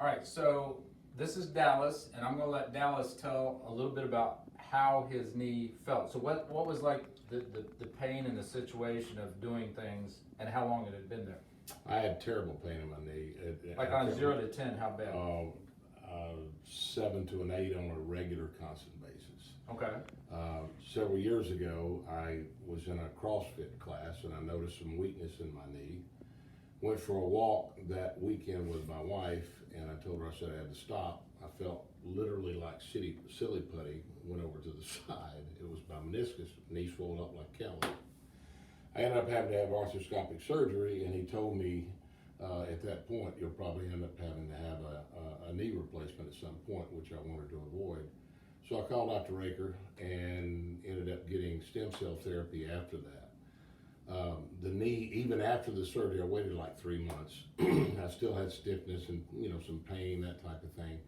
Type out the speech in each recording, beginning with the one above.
All right, so this is Dallas, and I'm going to let Dallas tell a little bit about how his knee felt. So what was like the pain and the situation of doing things, and how long it had been there? I had terrible pain in my knee. Like on a 0 to 10, how bad? 7 to an 8 on a regular constant basis. Okay. Several years ago, I was in a CrossFit class and I noticed some weakness in my knee. Went for a walk that weekend with my wife, and I told her, I said I had to stop. I felt literally like silly putty. Went over to the side. It was my meniscus, knee swelled up like Kelly. I ended up having to have arthroscopic surgery, and he told me at that point, you'll probably end up having to have a knee replacement at some point, which I wanted to avoid. So I called Dr. Raker and ended up getting stem cell therapy after that. The knee, even after the surgery, I waited like 3 months. I still had stiffness and some pain, that type of thing.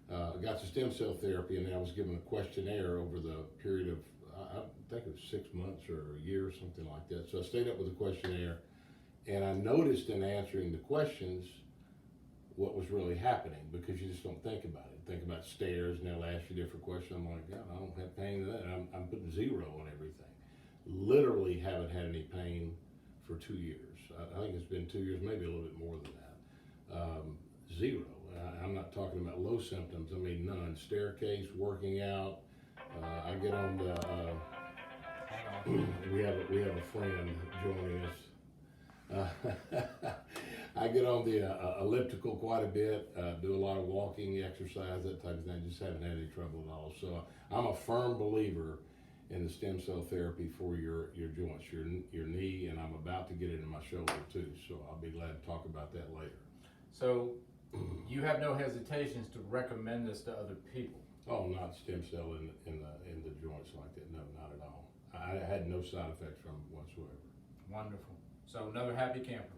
Got the stem cell therapy, and then I was given a questionnaire over the period of, I think it was 6 months or a year or something like that. So I stayed up with the questionnaire, and I noticed in answering the questions what was really happening, because you just don't think about it. Think about stairs, and they'll ask you different questions. I'm like, God, I don't have pain in that. I'm putting 0 on everything. Literally haven't had any pain for 2 years. I think it's been 2 years, maybe a little bit more than that. 0. I'm not talking about low symptoms. I mean none. Staircase, working out. I get on the. we have a friend joining us. I get on the elliptical quite a bit. Do a lot of walking, exercise, that type of thing. Just haven't had any trouble at all. So I'm a firm believer in the stem cell therapy for your joints, your knee, and I'm about to get it in my shoulder too. So I'll be glad to talk about that later. So you have no hesitations to recommend this to other people? Oh, not stem cell in the joints like that. No, not at all. I had no side effects from it whatsoever. Wonderful. So another happy camper.